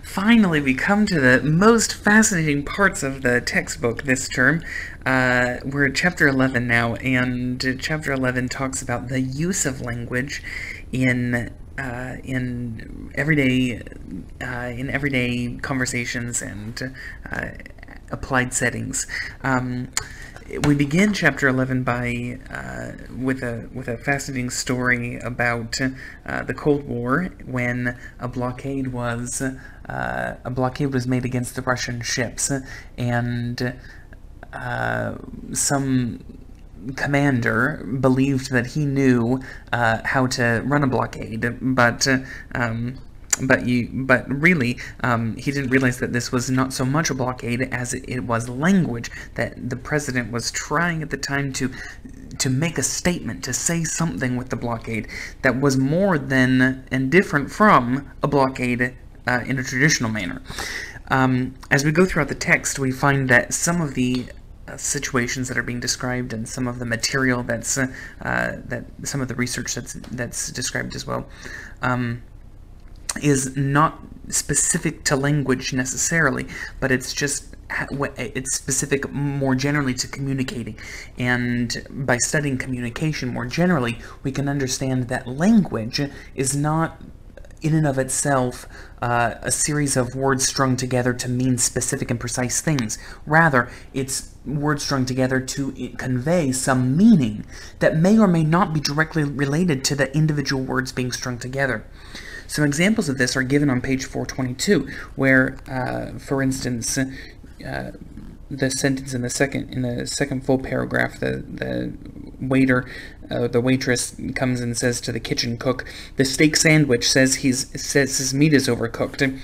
Finally, we come to the most fascinating parts of the textbook this term. We're at Chapter 11 now, and Chapter 11 talks about the use of language in everyday conversations and applied settings. We begin Chapter 11 by with a fascinating story about the Cold War, when a blockade was made against the Russian ships, and some commander believed that he knew how to run a blockade, but really, he didn't realize that this was not so much a blockade as it was language, that the president was trying at the time to make a statement, to say something with the blockade that was more than and different from a blockade in a traditional manner. As we go throughout the text, we find that some of the situations that are being described, and some of the material that's that some of the research that's described as well, is not specific to language necessarily, but it's specific more generally to communicating. And by studying communication more generally, we can understand that language is not in and of itself a series of words strung together to mean specific and precise things. Rather, it's words strung together to convey some meaning that may or may not be directly related to the individual words being strung together. Some examples of this are given on page 422, where, for instance, the sentence in the second full paragraph, the waitress comes and says to the kitchen cook, "The steak sandwich says his meat is overcooked,"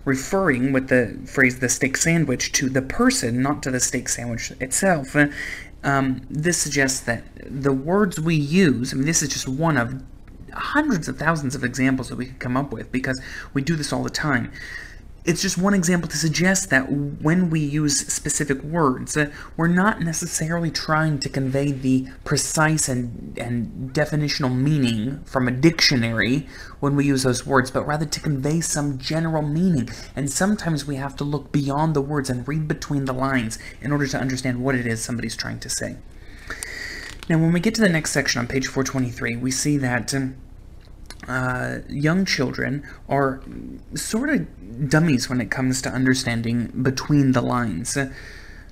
referring with the phrase "the steak sandwich" to the person, not to the steak sandwich itself. This suggests that the words we use, I mean, this is just one of hundreds of thousands of examples that we could come up with, because we do this all the time. It's just one example to suggest that when we use specific words, we're not necessarily trying to convey the precise and definitional meaning from a dictionary when we use those words, but rather to convey some general meaning. And sometimes we have to look beyond the words and read between the lines in order to understand what it is somebody's trying to say. Now, when we get to the next section on page 423, we see that young children are sort of dummies when it comes to understanding between the lines.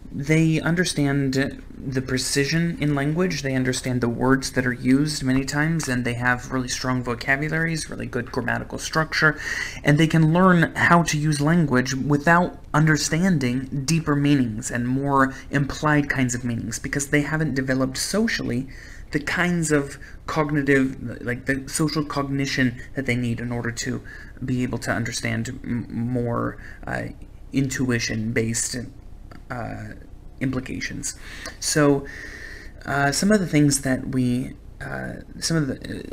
They understand the precision in language, they understand the words that are used many times, and they have really strong vocabularies, really good grammatical structure, and they can learn how to use language without understanding deeper meanings and more implied kinds of meanings, because they haven't developed socially the kinds of cognitive, like the social cognition that they need in order to be able to understand more intuition-based implications. So some of the things that we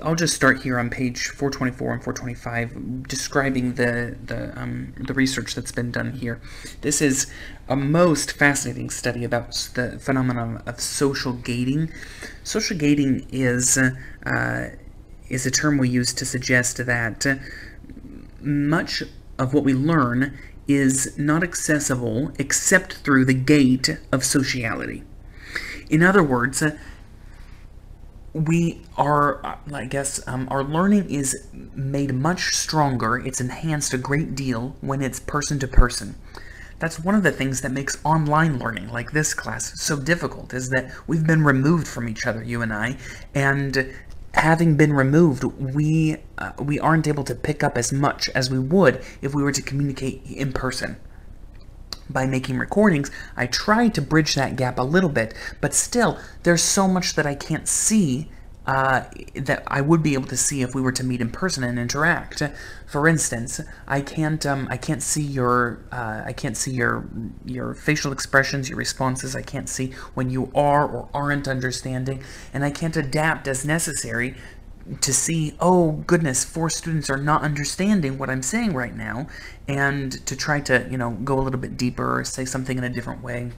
I'll just start here on page 424 and 425, describing the research that's been done here. This is a most fascinating study about the phenomenon of social gating. Social gating is a term we use to suggest that much of what we learn is not accessible except through the gate of sociality. In other words, our learning is made much stronger, it's enhanced a great deal when it's person to person. That's one of the things that makes online learning, like this class, so difficult, is that we've been removed from each other, you and I, and having been removed, we aren't able to pick up as much as we would if we were to communicate in person. By making recordings, I try to bridge that gap a little bit, but still, there's so much that I can't see that I would be able to see if we were to meet in person and interact. For instance, I can't see your facial expressions, your responses. I can't see when you are or aren't understanding, and I can't adapt as necessary to see, oh goodness, 4 students are not understanding what I'm saying right now, and to try to, go a little bit deeper or say something in a different way.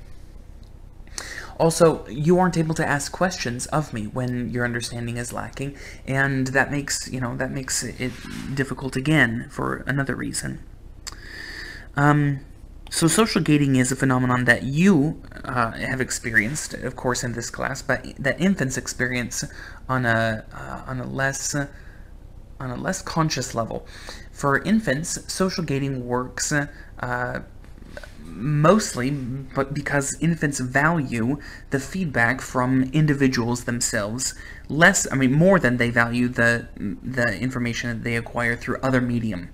Also, you aren't able to ask questions of me when your understanding is lacking, and that makes it difficult again for another reason. So social gating is a phenomenon that you have experienced, of course, in this class, but that infants experience on a less conscious level. For infants, social gating works mostly but because infants value the feedback from individuals themselves more than they value the information that they acquire through other medium.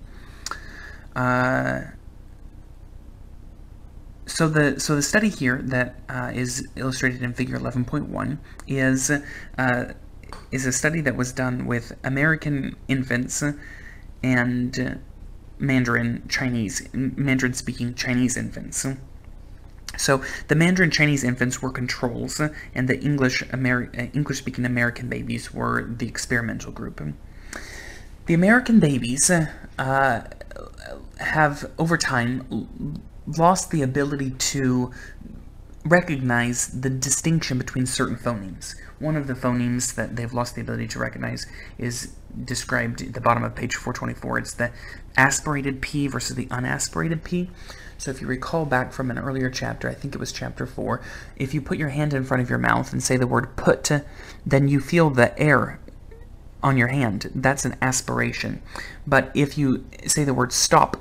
So the study here that is illustrated in figure 11.1 is a study that was done with American infants and Mandarin-speaking Chinese infants. So the Mandarin Chinese infants were controls, and the English-speaking American babies were the experimental group. The American babies have, over time, lost the ability to recognize the distinction between certain phonemes. One of the phonemes that they've lost the ability to recognize is described at the bottom of page 424. It's the aspirated P versus the unaspirated P. So if you recall back from an earlier chapter, I think it was chapter 4, if you put your hand in front of your mouth and say the word put, then you feel the air on your hand. That's an aspiration. But if you say the word stop,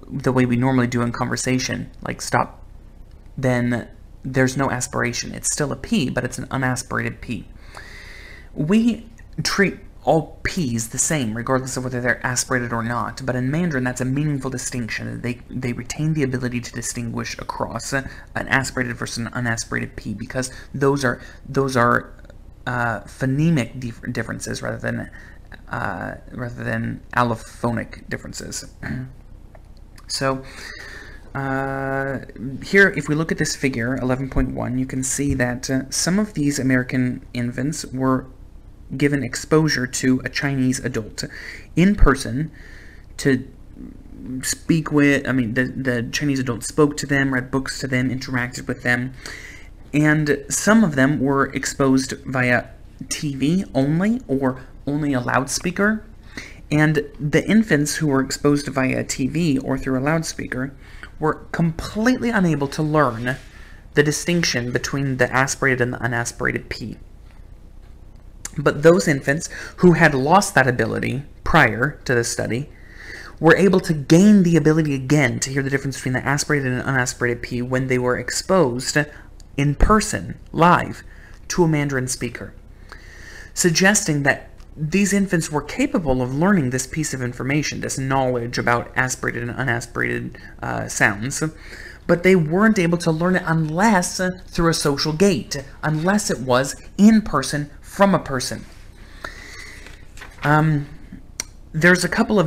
the way we normally do in conversation, like stop, then there's no aspiration. It's still a P, but it's an unaspirated P. We treat all P's the same, regardless of whether they're aspirated or not, but in Mandarin that's a meaningful distinction. They retain the ability to distinguish across an aspirated versus an unaspirated P, because those are phonemic differences rather than allophonic differences. So here, if we look at this figure 11.1, you can see that some of these American infants were given exposure to a Chinese adult in person to speak with. The Chinese adult spoke to them, read books to them, interacted with them, and some of them were exposed via TV only or only a loudspeaker. And the infants who were exposed via TV or through a loudspeaker were completely unable to learn the distinction between the aspirated and the unaspirated P. But those infants who had lost that ability prior to this study were able to gain the ability again to hear the difference between the aspirated and unaspirated P when they were exposed in person, live, to a Mandarin speaker, suggesting that these infants were capable of learning this piece of information, this knowledge about aspirated and unaspirated sounds, but they weren't able to learn it unless through a social gate, unless it was in person from a person. There's a couple of